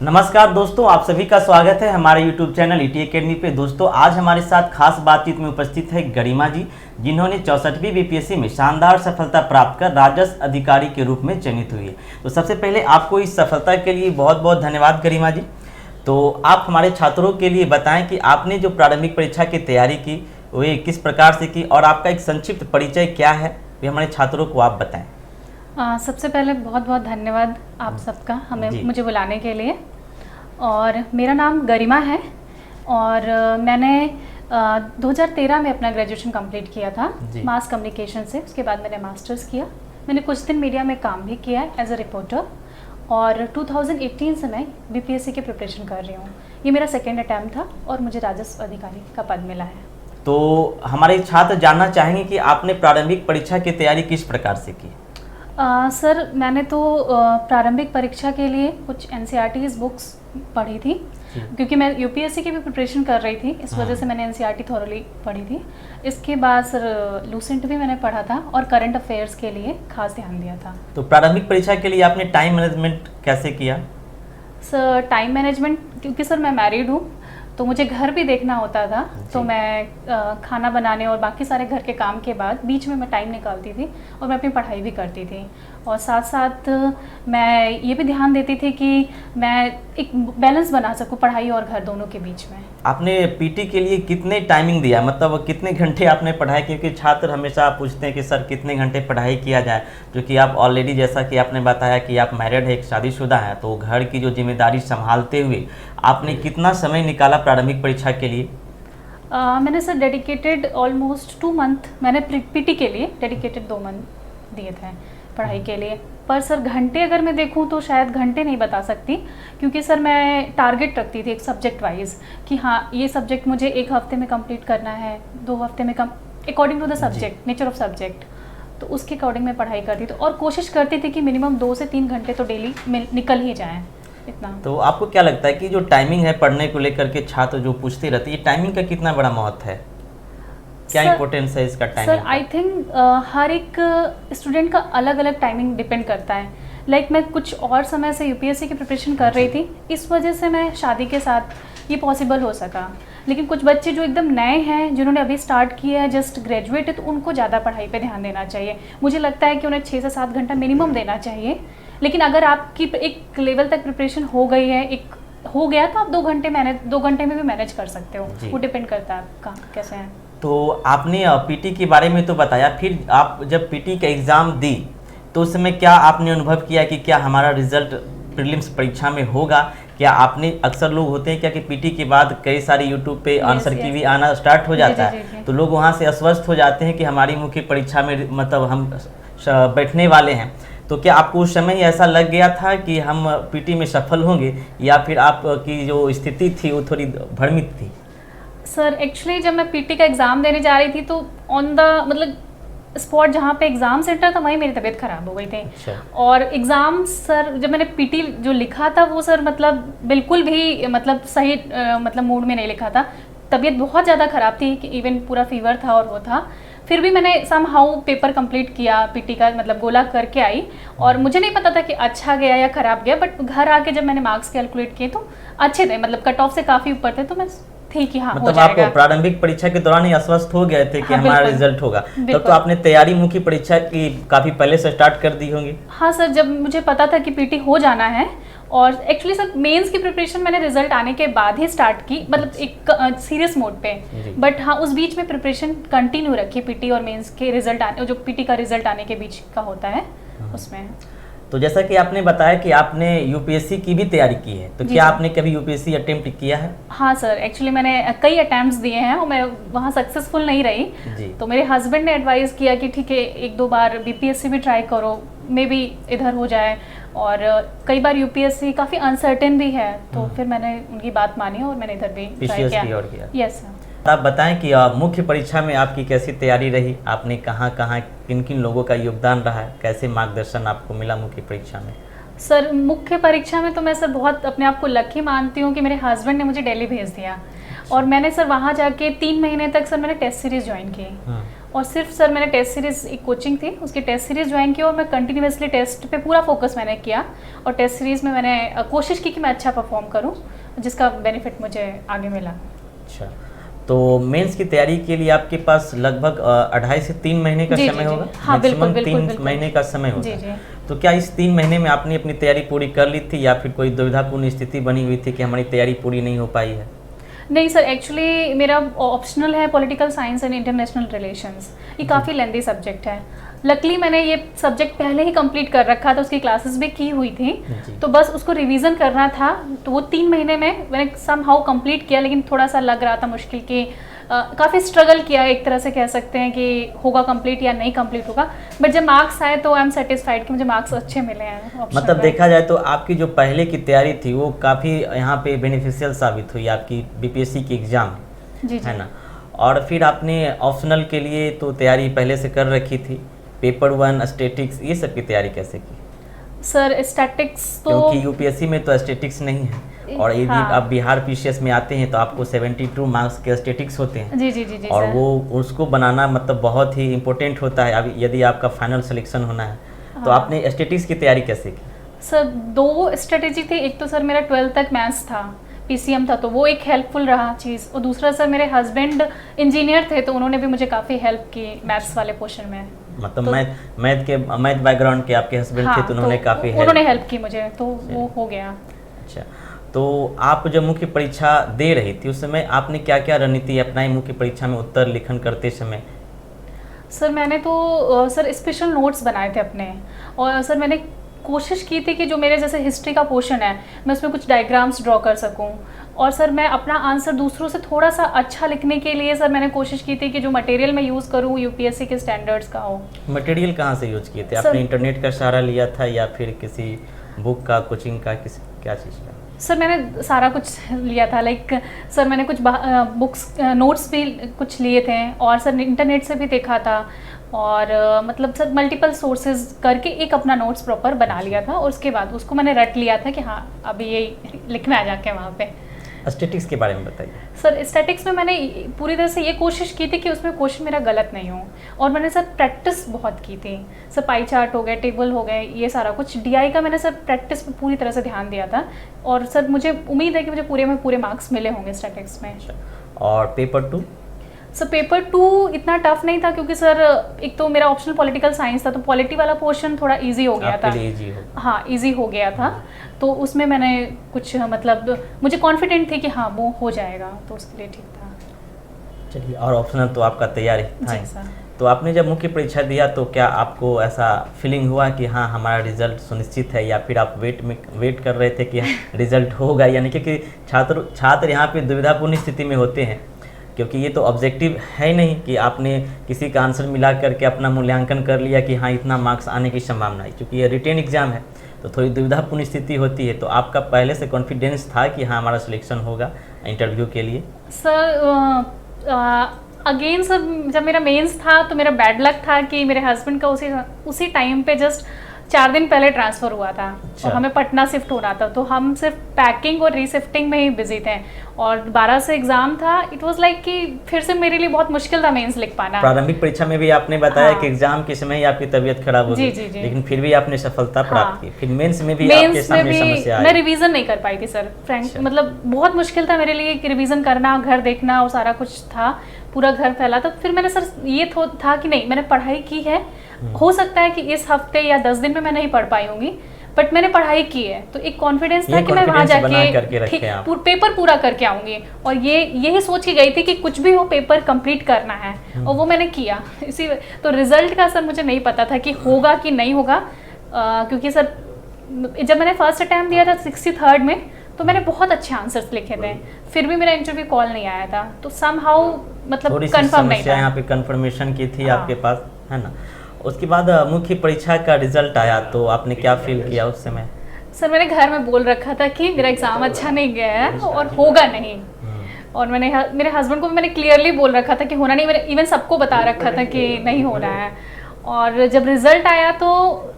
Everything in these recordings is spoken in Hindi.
नमस्कार दोस्तों, आप सभी का स्वागत है हमारे YouTube चैनल ईटी एकेडमी पे। दोस्तों आज हमारे साथ खास बातचीत में उपस्थित है गरिमा जी, जिन्होंने 64वीं बीपीएससी में शानदार सफलता प्राप्त कर राजस्व अधिकारी के रूप में चयनित हुई है। तो सबसे पहले आपको इस सफलता के लिए बहुत बहुत धन्यवाद गरिमा जी। तो आप हमारे छात्रों के लिए बताएं कि आपने जो प्रारंभिक परीक्षा की तैयारी की वो किस प्रकार से की और आपका एक संक्षिप्त परिचय क्या है, ये हमारे छात्रों को आप बताएं। सबसे पहले बहुत बहुत धन्यवाद आप सबका मुझे बुलाने के लिए। और मेरा नाम गरिमा है और मैंने 2013 में अपना ग्रेजुएशन कंप्लीट किया था मास कम्युनिकेशन से। उसके बाद मैंने मास्टर्स किया। मैंने कुछ दिन मीडिया में काम भी किया एज अ रिपोर्टर और 2018 से मैं बीपीएससी की प्रिपरेशन कर रही हूँ। ये मेरा सेकेंड अटैम्प्ट था और मुझे राजस्व अधिकारी का पद मिला है। तो हमारे छात्र जानना चाहेंगे कि आपने प्रारंभिक परीक्षा की तैयारी किस प्रकार से की? सर मैंने तो प्रारंभिक परीक्षा के लिए कुछ एनसीईआरटी बुक्स पढ़ी थी, क्योंकि मैं यूपीएससी की भी प्रिपरेशन कर रही थी, इस वजह से मैंने एनसीईआरटी थॉरली पढ़ी थी। इसके बाद सर लूसेंट भी मैंने पढ़ा था और करंट अफेयर्स के लिए खास ध्यान दिया था। तो प्रारंभिक परीक्षा के लिए आपने टाइम मैनेजमेंट कैसे किया? सर टाइम मैनेजमेंट, क्योंकि सर मैं मैरिड हूँ तो मुझे घर भी देखना होता था, तो मैं खाना बनाने और बाकी सारे घर के काम के बाद बीच में मैं टाइम निकालती थी और मैं अपनी पढ़ाई भी करती थी। और साथ साथ मैं ये भी ध्यान देती थी कि मैं एक बैलेंस बना सकूं पढ़ाई और घर दोनों के बीच में। आपने पीटी के लिए कितने टाइमिंग दिया, मतलब कितने घंटे आपने पढ़ाई? क्योंकि छात्र हमेशा पूछते हैं कि सर कितने घंटे पढ़ाई किया जाए, क्योंकि आप ऑलरेडी जैसा कि आपने बताया कि आप मैरिड है, एक शादीशुदा है, तो घर की जो जिम्मेदारी संभालते हुए आपने कितना समय निकाला प्रारंभिक परीक्षा के लिए? मैंने सर डेडिकेटेड ऑलमोस्ट 2 मंथ मैंने पीटी के लिए डेडिकेटेड 2 मंथ दिए थे पढ़ाई के लिए। पर सर घंटे अगर मैं देखूं तो शायद घंटे नहीं बता सकती, क्योंकि सर मैं टारगेट रखती थी एक सब्जेक्ट वाइज कि हाँ ये सब्जेक्ट मुझे 1 हफ्ते में कंप्लीट करना है, 2 हफ्ते में according to the subject, nature of subject. तो उसके अकॉर्डिंग मैं पढ़ाई करती थी और कोशिश करती थी कि मिनिमम 2 से 3 घंटे तो डेली निकल ही जाएँ इतना। तो आपको क्या लगता है कि जो टाइमिंग है पढ़ने को लेकर के छात्र जो पूछते रहते हैं, ये टाइमिंग का कितना बड़ा महत्व है, क्या इम्पोर्टेंस है इसका टाइमिंग? सर आई थिंक हर एक स्टूडेंट का अलग अलग टाइमिंग डिपेंड करता है। लाइक मैं कुछ और समय से यूपीएससी की प्रिपरेशन कर रही थी, इस वजह से मैं शादी के साथ ये पॉसिबल हो सका। लेकिन कुछ बच्चे जो एकदम नए हैं, जिन्होंने अभी स्टार्ट किया है, जस्ट ग्रेजुएट है, तो उनको ज़्यादा पढ़ाई पे ध्यान देना चाहिए। मुझे लगता है कि उन्हें 6 से 7 घंटा मिनिमम देना चाहिए। लेकिन अगर आपकी एक लेवल तक प्रिपरेशन हो गई है, हो गया, तो आप 2 घंटे में भी मैनेज कर सकते हो। वो डिपेंड करता है आपका कैसे है। तो आपने पीटी के बारे में तो बताया, फिर आप जब पीटी का एग्ज़ाम दी तो उस समय क्या आपने अनुभव किया कि क्या हमारा रिजल्ट प्रीलिम्स परीक्षा में होगा? क्या आपने, अक्सर लोग होते हैं क्या कि पीटी के बाद कई सारे यूट्यूब पे आंसर की भी आना स्टार्ट हो जाता है, तो लोग वहाँ से अस्वस्थ हो जाते हैं कि हमारी मुख्य परीक्षा में मतलब हम बैठने वाले हैं। तो क्या आपको उस समय ऐसा लग गया था कि हम पीटी में सफल होंगे, या फिर आपकी जो स्थिति थी वो थोड़ी भ्रमित थी? सर एक्चुअली जब मैं पीटी का एग्ज़ाम देने जा रही थी तो ऑन द मतलब स्पॉट जहाँ पे एग्ज़ाम सेंटर था वहीं मेरी तबीयत ख़राब हो गई थी। अच्छा। और एग्ज़ाम सर जब मैंने पीटी जो लिखा था वो सर मतलब बिल्कुल भी मतलब सही मतलब मूड में नहीं लिखा था। तबीयत बहुत ज़्यादा ख़राब थी कि इवन पूरा फीवर था और वो था। फिर भी मैंने समहाउ पेपर कंप्लीट किया, पीटी का मतलब गोला करके आई। और मुझे नहीं पता था कि अच्छा गया या ख़राब गया, बट घर आके जब मैंने मार्क्स कैलकुलेट किए तो अच्छे थे, मतलब कट ऑफ से काफ़ी ऊपर थे। तो मैं थी कि हाँ मतलब आप प्रारंभिक परीक्षा के दौरान ही अस्वस्थ हो गए थे कि हाँ, हमारा रिजल्ट होगा। तब तो आपने तैयारी मुख्य परीक्षा की काफ़ी पहले से स्टार्ट कर दी होंगी? हाँ सर, जब मुझे पता था कि पीटी हो जाना है, और एक्चुअली सर मेंस की प्रिपरेशन मैंने रिजल्ट आने के बाद ही स्टार्ट की, मतलब एक सीरियस मोड पे। बट हाँ उस बीच में प्रिपरेशन कंटिन्यू रखी, पीटी और मेंस के रिजल्ट आने, जो पीटी का रिजल्ट आने के बीच का होता है उसमें। तो जैसा कि आपने बताया कि आपने यूपीएससी की भी तैयारी की है, तो क्या आपने कभी यूपीएससी अटेम्प्ट किया है? हाँ सर, एक्चुअली मैंने कई अटेम्प्ट्स दिए हैं और मैं वहाँ सक्सेसफुल नहीं रही जी। तो मेरे हस्बैंड ने एडवाइस किया कि ठीक है 1-2 बार बीपीएससी भी ट्राई करो, मे बी इधर हो जाए। और कई बार यूपीएससी काफ़ी अनसर्टेन भी है, तो फिर मैंने उनकी बात मानी और मैंने इधर भी ट्राई किया। Yes sir. आप बताएं कि मुख्य परीक्षा में आपकी कैसी तैयारी रही, आपने कहाँ किन किन लोगों का योगदान रहा है, कैसे मार्गदर्शन आपको मिला मुख्य परीक्षा में? सर मुख्य परीक्षा में तो मैं सर बहुत अपने आप को लकी मानती हूँ कि मेरे हस्बैंड ने मुझे दिल्ली भेज दिया और मैंने सर वहाँ जाके 3 महीने तक सर मैंने टेस्ट सीरीज़ ज्वाइन की। और सिर्फ सर मैंने टेस्ट सीरीज़, एक कोचिंग थी उसकी टेस्ट सीरीज़ ज्वाइन की और मैं कंटिन्यूसली टेस्ट पे पूरा फोकस मैंने किया और टेस्ट सीरीज़ में मैंने कोशिश की कि मैं अच्छा परफॉर्म करूं, जिसका बेनिफिट मुझे आगे मिला। अच्छा, तो मेंस की तैयारी के लिए आपके पास लगभग 2.5 से 3 महीने का जी, समय जी, होगा? हाँ, बिल्कुल, मैक्सिमम बिल्कुल, 3 बिल्कुल। महीने का समय होगा। जी, जी। तो क्या इस 3 महीने में आपने अपनी तैयारी पूरी कर ली थी या फिर कोई दुविधापूर्ण स्थिति बनी हुई थी कि हमारी तैयारी पूरी नहीं हो पाई है? नहीं सर, एक्चुअली मेरा ऑप्शनल है political science and international relations. ये काफ़ी लेंदी सब्जेक्ट है। लकली मैंने ये सब्जेक्ट पहले ही कंप्लीट कर रखा था, उसकी क्लासेस भी की हुई थी, जी। तो बस उसको रिवीजन करना था। तो वो 3 महीने में मैंने सम हाउ कंप्लीट किया, लेकिन थोड़ा सा लग रहा था मुश्किल कि काफ़ी स्ट्रगल किया, एक तरह से कह सकते हैं कि होगा कंप्लीट या नहीं कंप्लीट होगा। बट जब मार्क्स आए तो आई एम सेटिस्फाइड कि मुझे मार्क्स अच्छे मिले हैं optional मतलब में। देखा जाए तो आपकी जो पहले की तैयारी थी वो काफ़ी यहाँ पे बेनिफिशियल साबित हुई आपकी बीपीएससी की एग्ज़ाम, जी जी है ना? और फिर आपने ऑप्शनल के लिए तो तैयारी पहले से कर रखी थी, पेपर 1, स्टैटिक्स, ये सब की तैयारी कैसे की? सर स्टैटिक्स तो क्योंकि यूपीएससी में तो स्टैटिक्स नहीं है और यदि हाँ। आप बिहार पीसीएस में आते हैं तो आपको 72 मार्क्स के स्टैटिक्स होते हैं जी जी जी जी और सर। वो उसको बनाना मतलब बहुत ही इम्पोर्टेंट होता है अब यदि आपका फाइनल सिलेक्शन होना है तो हाँ। आपने स्टैटिक्स की तैयारी कैसे की? सर 2 स्ट्रेटेजी थी। एक तो सर मेरा 12th तक मैथ्स था, पीसीएम था, तो वो एक हेल्पफुल रहा चीज़। और दूसरा सर मेरे हस्बैंड इंजीनियर थे, तो उन्होंने भी मुझे काफ़ी हेल्प की मैथ्स वाले पोर्शन में। मतलब तो- मैथ बैकग्राउंड के आपके हस्बैंड थे तो उन्होंने काफ़ी उन्होंने हेल्प की मुझे, तो वो हो गया। अच्छा, तो आप जब मुख्य परीक्षा दे रही थी उस समय आपने क्या क्या रणनीति अपनाई मुख्य परीक्षा में उत्तर लिखन करते समय? सर मैंने तो सर स्पेशल नोट्स बनाए थे अपने, और सर मैंने कोशिश की थी कि जो मेरे जैसे हिस्ट्री का पोर्शन है मैं उसमें कुछ डायग्राम्स ड्रॉ कर सकूं। और सर मैं अपना आंसर दूसरों से थोड़ा सा अच्छा लिखने के लिए सर मैंने कोशिश की थी कि जो मटेरियल मैं यूज़ करूं यूपीएससी के स्टैंडर्ड्स का हो। मटेरियल कहाँ से यूज किए थे? सर- आपने इंटरनेट का सहारा लिया था या फिर किसी बुक का, कोचिंग का, किसी क्या चीज़ का? सर मैंने सारा कुछ लिया था, लाइक सर मैंने कुछ बुक्स नोट्स भी कुछ लिए थे, और सर इंटरनेट से भी देखा था, और मतलब सर मल्टीपल सोर्सेज करके एक अपना नोट्स प्रॉपर बना लिया था। और उसके बाद उसको मैंने रट लिया था कि हाँ अभी यही लिखना है जाके वहाँ पे। स्टैटिक्स के बारे में बताइए। सर स्टैटिक्स में मैंने पूरी तरह से ये कोशिश की थी कि उसमें क्वेश्चन मेरा गलत नहीं हो, और मैंने सर प्रैक्टिस बहुत की थी। सर पाई चार्ट हो गए, टेबल हो गए, ये सारा कुछ डीआई का मैंने सर प्रैक्टिस पे पूरी तरह से ध्यान दिया था, और सर मुझे उम्मीद है कि मुझे पूरे में पूरे मार्क्स मिले होंगे स्टैटिक्स में। और पेपर 2? सर पेपर 2 इतना टफ नहीं था, क्योंकि सर एक तो मेरा ऑप्शनल पॉलिटिकल साइंस था, तो पॉलिटी वाला पोर्शन थोड़ा इजी हो गया था। आपके लिए इजी हो? हाँ इजी हो गया था, तो उसमें मैंने कुछ मतलब मुझे कॉन्फिडेंट थी कि हाँ वो हो जाएगा, तो उसके लिए ठीक था। चलिए, और ऑप्शनल तो आपका तैयार ही था। जी सर। तो आपने जब मुख्य परीक्षा दिया तो क्या आपको ऐसा फीलिंग हुआ कि हाँ हमारा रिजल्ट सुनिश्चित है, या फिर आप वेट कर रहे थे कि रिजल्ट होगा? यानी कि छात्र यहाँ पे दुविधापूर्ण स्थिति में होते हैं, क्योंकि ये तो ऑब्जेक्टिव है नहीं कि आपने किसी का आंसर मिला करके अपना मूल्यांकन कर लिया कि हाँ इतना मार्क्स आने की संभावना है। क्योंकि ये रिटेन एग्जाम है तो थोड़ी दुविधापूर्ण स्थिति होती है, तो आपका पहले से कॉन्फिडेंस था कि हाँ हमारा सिलेक्शन होगा इंटरव्यू के लिए? सर अगेन सर जब मेरा मेंस था तो मेरा बैड लक था कि मेरे हस्बैंड का उसी टाइम पे जस्ट 4 दिन पहले ट्रांसफ़र हुआ था। अच्छा। और हमें पटना शिफ्ट होना था, तो हम सिर्फ पैकिंग और रीशिफ्टिंग में ही बिजी थे, और 12 से एग्ज़ाम था। इट वाज लाइक कि फिर से मेरे लिए बहुत मुश्किल था मेंस लिख पाना। प्रारंभिक परीक्षा में भी आपने बताया हाँ। कि एग्जाम के समय ही आपकी तबीयत खराब हो जी, गई, जी, जी। लेकिन फिर भी आपने सफलता प्राप्त की। फिर मेंस में भी आपके मेंस में सामने भी समस्या मैं आई? रिवीजन नहीं कर पाई थी सर, फ्रैंक अच्छा। मतलब बहुत मुश्किल था मेरे लिए कि रिवीजन करना, घर देखना, और सारा कुछ था, पूरा घर फैला था। फिर मैंने सर ये था कि नहीं मैंने पढ़ाई की है, हो सकता है कि इस हफ्ते या 10 दिन में मैं नहीं पढ़ पाई होंगी, बट मैंने पढ़ाई की है, तो एक कॉन्फिडेंस था ये कि मैं वहाँ confidence बना करके जाके रखे आप। पेपर पूरा करके आऊँगी। और यही सोच के गई थी कि कुछ भी हो पेपर कंप्लीट करना है, और वो मैंने किया। इसी तो रिजल्ट का सर मुझे नहीं पता था कि होगा कि नहीं होगा, क्योंकि सर जब मैंने फर्स्ट अटैम्प्ट दिया था 63rd में, तो मैंने बहुत अच्छे आंसर्स लिखे थे, फिर भी मेरा इंटरव्यू कॉल नहीं आया था, तो समहाउ मतलब थोड़ी सी कंफर्म नहीं समस्या था। यहाँ पे कंफर्मेशन की थी हाँ। आपके पास, है ना? उसके बाद मुख्य परीक्षा का रिजल्ट आया तो आपने क्या फील किया उस समय? सर मैंने घर में बोल रखा था कि मेरा एग्ज़ाम अच्छा नहीं गया है और होगा नहीं, और मैंने मेरे हस्बैंड को भी मैंने क्लियरली बोल रखा था कि होना नहीं, मैंने इवन सबको बता रखा था कि नहीं होना है। और जब रिजल्ट आया तो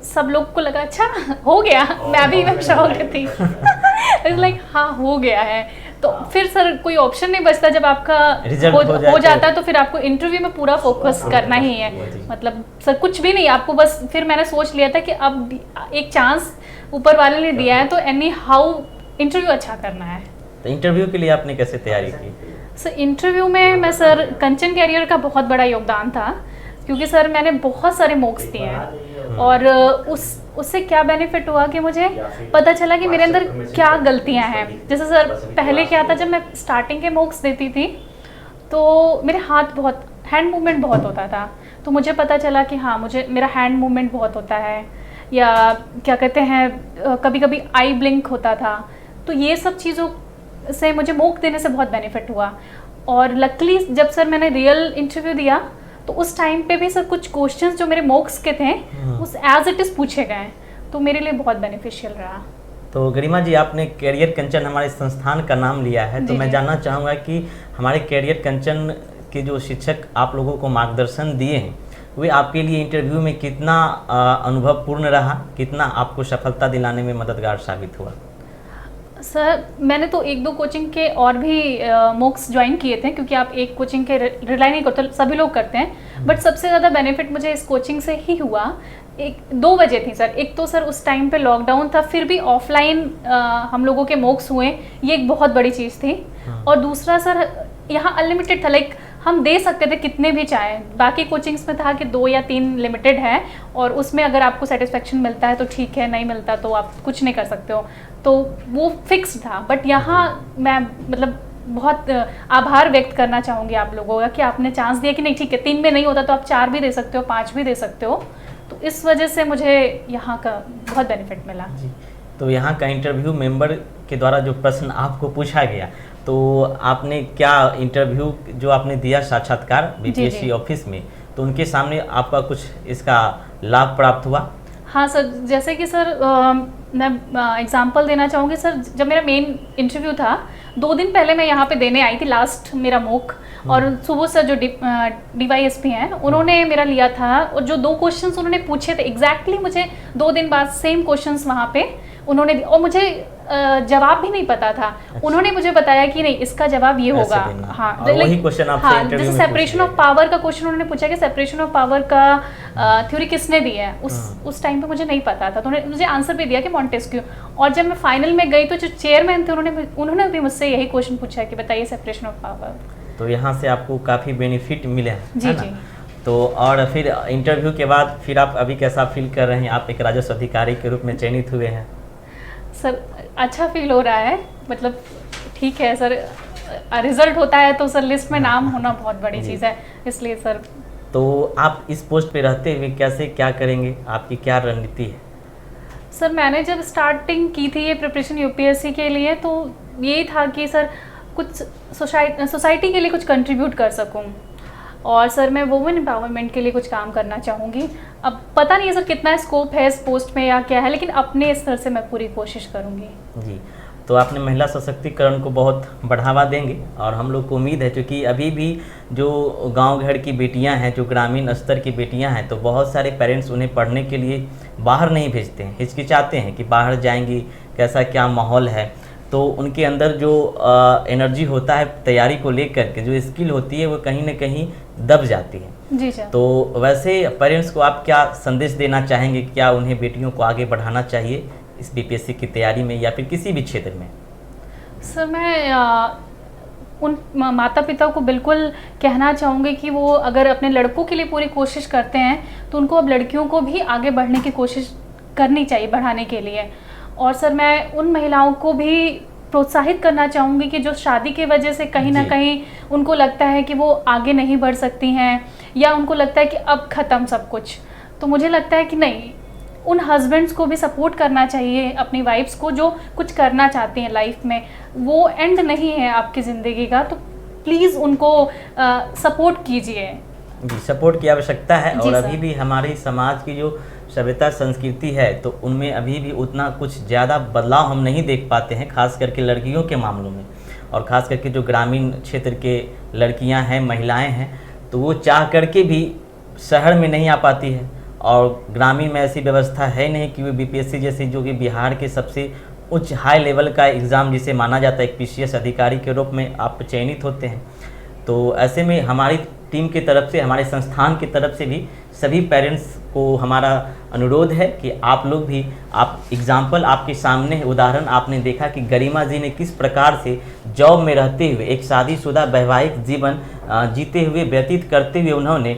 सब लोग को लगा अच्छा हो गया, मैं भी इवन शॉक थी। इट्स लाइक हाँ हो गया है। तो फिर सर कोई ऑप्शन नहीं बचता, जब आपका Result हो जाता है तो फिर आपको इंटरव्यू में पूरा फोकस करना ही है। मतलब सर कुछ भी नहीं, आपको बस फिर मैंने सोच लिया था कि अब एक चांस ऊपर वाले ने दिया है तो एनी हाउ इंटरव्यू अच्छा करना है। तो इंटरव्यू के लिए आपने कैसे तैयारी की? सर इंटरव्यू में मैं सर कंचन कैरियर का बहुत बड़ा योगदान था, क्योंकि सर मैंने बहुत सारे मॉक्स दिए हैं और उससे क्या बेनिफिट हुआ कि मुझे पता चला कि मेरे अंदर क्या गलतियां हैं। जैसे सर पहले क्या था, जब मैं स्टार्टिंग के मॉक्स देती थी तो मेरे हैंड मूवमेंट बहुत होता था, तो मुझे पता चला कि हाँ मुझे मेरा हैंड मूवमेंट बहुत होता है, या क्या कहते हैं कभी कभी आई ब्लिंक होता था। तो ये सब चीज़ों से मुझे मॉक देने से बहुत बेनिफिट हुआ। और लकीली जब सर मैंने रियल इंटरव्यू दिया तो उस टाइम पे भी सर कुछ क्वेश्चंस जो मेरे मॉक्स के थे उस एज इट इज़ पूछे गए, तो मेरे लिए बहुत बेनिफिशियल रहा। तो गरिमा जी, आपने कैरियर कंचन हमारे संस्थान का नाम लिया है, तो मैं जानना चाहूँगा कि हमारे कैरियर कंचन के जो शिक्षक आप लोगों को मार्गदर्शन दिए हैं वे आपके लिए इंटरव्यू में कितना अनुभवपूर्ण रहा, कितना आपको सफलता दिलाने में मददगार साबित हुआ? सर मैंने तो 1-2 कोचिंग के और भी मॉक्स ज्वाइन किए थे, क्योंकि आप एक कोचिंग के रिलाई नहीं करते, सभी लोग करते हैं, बट सबसे ज़्यादा बेनिफिट मुझे इस कोचिंग से ही हुआ। 2 वजह थी सर। एक तो सर उस टाइम पे लॉकडाउन था, फिर भी ऑफलाइन हम लोगों के मॉक्स हुए, ये एक बहुत बड़ी चीज़ थी। और दूसरा सर यहाँ अनलिमिटेड था, लाइक हम दे सकते थे कितने भी चाहें। बाकी कोचिंग्स में था कि 2 या 3 लिमिटेड है और उसमें अगर आपको सेटिस्फेक्शन मिलता है तो ठीक है, नहीं मिलता तो आप कुछ नहीं कर सकते हो, तो वो फिक्स था। बट यहाँ मैं मतलब बहुत आभार व्यक्त करना चाहूँगी आप लोगों का कि आपने चांस दिया कि नहीं ठीक है, 3 में नहीं होता तो आप 4 भी दे सकते हो, 5 भी दे सकते हो। तो इस वजह से मुझे यहाँ का बहुत बेनिफिट मिला जी। तो यहाँ का इंटरव्यू मेंबर के द्वारा जो प्रश्न आपको पूछा गया, तो आपने क्या इंटरव्यू जो आपने दिया साक्षात्कार बीपीएससी ऑफिस में, तो उनके सामने आपका कुछ इसका लाभ प्राप्त हुआ? हाँ सर, जैसे कि सर मैं एग्जांपल देना चाहूँगी सर। जब मेरा मेन इंटरव्यू था 2 दिन पहले मैं यहाँ पे देने आई थी लास्ट मेरा मॉक, और सुबह सर जो DYSP हैं उन्होंने मेरा लिया था, और जो 2 क्वेश्चंस उन्होंने पूछे थे एग्जैक्टली मुझे 2 दिन बाद सेम क्वेश्चंस वहाँ पे उन्होंने, और मुझे जवाब भी नहीं पता था। उन्होंने मुझे बताया कि नहीं इसका जवाब ये होगा। हाँ, वही क्वेश्चन आपसे इंटरव्यू जैसे में सेपरेशन ऑफ पावर का क्वेश्चन उन्होंने पूछा कि सेपरेशन ऑफ पावर का थ्योरी किसने दी है, उस टाइम पे मुझे नहीं पता था, तो उन्होंने मुझे आंसर भी दिया कि मॉन्टेस्क्यू। और जब मैं फाइनल में गई तो जो चेयरमैन थे उन्होंने भी मुझसे यही क्वेश्चन पूछा कि बताइए सेपरेशन ऑफ पावर। तो यहाँ से आपको काफ़ी बेनिफिट मिले जी जी। तो और फिर इंटरव्यू के बाद फिर आप अभी कैसा फील कर रहे हैं? आप एक राजस्व अधिकारी के रूप में चयनित हुए हैं। सर अच्छा फील हो रहा है, मतलब ठीक है सर, रिजल्ट होता है तो सर लिस्ट में नाम होना बहुत बड़ी चीज़ है, इसलिए सर। तो आप इस पोस्ट पे रहते हुए कैसे क्या करेंगे, आपकी क्या रणनीति है? सर मैंने जब स्टार्टिंग की थी ये प्रिपरेशन यूपीएससी के लिए, तो यही था कि सर कुछ सोसाइटी के लिए कुछ कंट्रीब्यूट कर सकूं, और सर मैं वुमेन एम्पावरमेंट के लिए कुछ काम करना चाहूँगी। अब पता नहीं है सर कितना स्कोप है इस पोस्ट में या क्या है, लेकिन अपने स्तर से मैं पूरी कोशिश करूँगी जी। तो आपने महिला सशक्तिकरण को बहुत बढ़ावा देंगे, और हम लोग को उम्मीद है, क्योंकि अभी भी जो गांव घर की बेटियां हैं, जो ग्रामीण स्तर की बेटियां हैं, तो बहुत सारे पेरेंट्स उन्हें पढ़ने के लिए बाहर नहीं भेजते हैं, हिचकिचाते हैं कि बाहर जाएंगी कैसा क्या माहौल है। तो उनके अंदर जो एनर्जी होता है तैयारी को लेकर के, जो स्किल होती है वो कहीं ना कहीं दब जाती है। जी सर। तो वैसे पेरेंट्स को आप क्या संदेश देना चाहेंगे? क्या उन्हें बेटियों को आगे बढ़ाना चाहिए इस बीपीएससी की तैयारी में या फिर किसी भी क्षेत्र में? सर मैं उन माता पिता को बिल्कुल कहना चाहूँगी कि वो अगर अपने लड़कों के लिए पूरी कोशिश करते हैं तो उनको अब लड़कियों को भी आगे बढ़ने की कोशिश करनी चाहिए, बढ़ाने के लिए। और सर मैं उन महिलाओं को भी प्रोत्साहित करना चाहूँगी कि जो शादी की वजह से कहीं ना कहीं उनको लगता है कि वो आगे नहीं बढ़ सकती हैं, या उनको लगता है कि अब ख़त्म सब कुछ, तो मुझे लगता है कि नहीं, उन हस्बैंड्स को भी सपोर्ट करना चाहिए अपनी वाइफ्स को जो कुछ करना चाहती हैं लाइफ में। वो एंड नहीं है आपकी ज़िंदगी का, तो प्लीज़ उनको सपोर्ट कीजिए। जी, सपोर्ट की आवश्यकता है। और अभी भी हमारे समाज की जो सभ्यता संस्कृति है, तो उनमें अभी भी उतना कुछ ज़्यादा बदलाव हम नहीं देख पाते हैं, खास करके लड़कियों के मामलों में। और ख़ास करके जो ग्रामीण क्षेत्र के लड़कियां हैं, महिलाएं हैं, तो वो चाह करके भी शहर में नहीं आ पाती है, और ग्रामीण में ऐसी व्यवस्था है नहीं कि वो बीपीएससी जैसी, जो कि बिहार के सबसे उच्च हाई लेवल का एग्ज़ाम जिसे माना जाता है, एक पीसीएस अधिकारी के रूप में आप चयनित होते हैं। तो ऐसे में हमारी टीम की तरफ से, हमारे संस्थान की तरफ से भी सभी पेरेंट्स को हमारा अनुरोध है कि आप लोग भी, आप एग्जाम्पल आपके सामने है, उदाहरण आपने देखा कि गरिमा जी ने किस प्रकार से जॉब में रहते हुए एक शादीशुदा वैवाहिक जीवन जीते हुए, व्यतीत करते हुए उन्होंने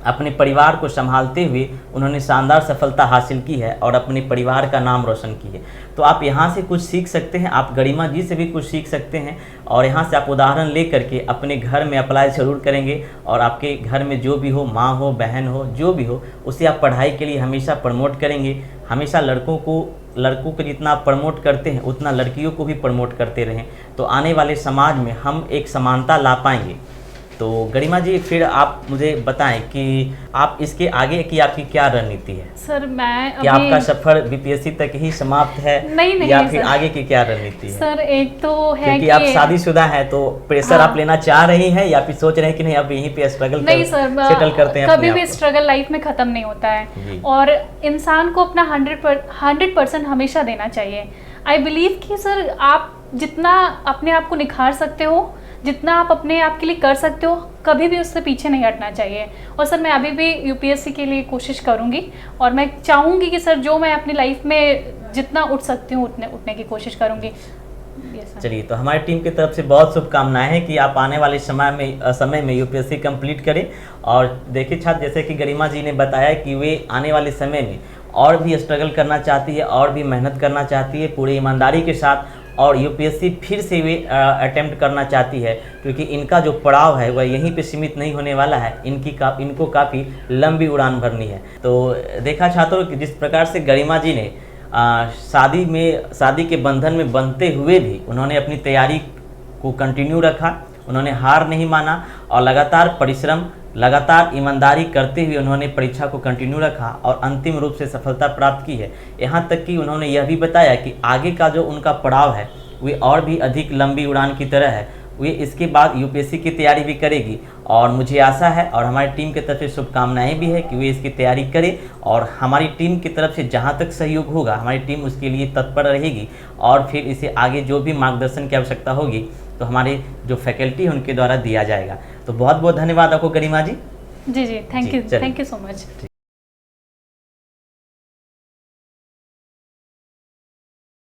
अपने परिवार को संभालते हुए उन्होंने शानदार सफलता हासिल की है और अपने परिवार का नाम रोशन की है। तो आप यहाँ से कुछ सीख सकते हैं, आप गरिमा जी से भी कुछ सीख सकते हैं और यहाँ से आप उदाहरण ले करके अपने घर में अप्लाई ज़रूर करेंगे और आपके घर में जो भी हो, माँ हो, बहन हो, जो भी हो, उसे आप पढ़ाई के लिए हमेशा प्रमोट करेंगे। हमेशा लड़कों को जितना आप प्रमोट करते हैं उतना लड़कियों को भी प्रमोट करते रहें, तो आने वाले समाज में हम एक समानता ला पाएंगे। तो गरिमा जी, फिर आप मुझे बताएं कि आप इसके आगे की आपकी क्या रणनीति है? सर मैं कि आपका सफर बीपीएससी तक ही समाप्त है नहीं या फिर आगे की क्या रणनीति है? सर एक तो है क्योंकि आप शादीशुदा हैं, तो प्रेशर आप लेना चाह रही हैं या फिर सोच रहे हैं कि नहीं अब यहीं पे स्ट्रगल सेटल करते हैं? कभी भी स्ट्रगल लाइफ में ख़त्म नहीं होता है और इंसान को अपना 100% हमेशा देना चाहिए। आई बिलीव कि सर आप जितना अपने आप को निखार सकते हो, जितना आप अपने आप के लिए कर सकते हो, कभी भी उससे पीछे नहीं हटना चाहिए। और सर मैं अभी भी यूपीएससी के लिए कोशिश करूँगी और मैं चाहूँगी कि सर जो मैं अपनी लाइफ में जितना उठ सकती हूँ उठने की कोशिश करूँगी। चलिए, तो हमारी टीम की तरफ से बहुत शुभकामनाएं हैं कि आप आने वाले समय में यूपीएससी कंप्लीट करें। और देखिए छात्र, जैसे कि गरिमा जी ने बताया कि वे आने वाले समय में और भी स्ट्रगल करना चाहती है और भी मेहनत करना चाहती है पूरी ईमानदारी के साथ, और यूपीएससी फिर से वे अटेम्प्ट करना चाहती है, क्योंकि इनका जो पड़ाव है वह यहीं पे सीमित नहीं होने वाला है। इनको काफ़ी लंबी उड़ान भरनी है। तो देखा छात्रों कि जिस प्रकार से गरिमा जी ने शादी के बंधन में बंधते हुए भी उन्होंने अपनी तैयारी को कंटिन्यू रखा, उन्होंने हार नहीं माना और लगातार परिश्रम, लगातार ईमानदारी करते हुए उन्होंने परीक्षा को कंटिन्यू रखा और अंतिम रूप से सफलता प्राप्त की है। यहाँ तक कि उन्होंने यह भी बताया कि आगे का जो उनका पड़ाव है वे और भी अधिक लंबी उड़ान की तरह है। वे इसके बाद यूपीएससी की तैयारी भी करेगी और मुझे आशा है और हमारी टीम की तरफ से शुभकामनाएं भी है कि वे इसकी तैयारी करें और हमारी टीम की तरफ से जहां तक सहयोग होगा हमारी टीम उसके लिए तत्पर रहेगी और फिर इसे आगे जो भी मार्गदर्शन की आवश्यकता होगी तो हमारे जो फैकल्टी है उनके द्वारा दिया जाएगा। तो बहुत बहुत धन्यवाद आपको गरिमा जी। जी थैंक यू सो मच।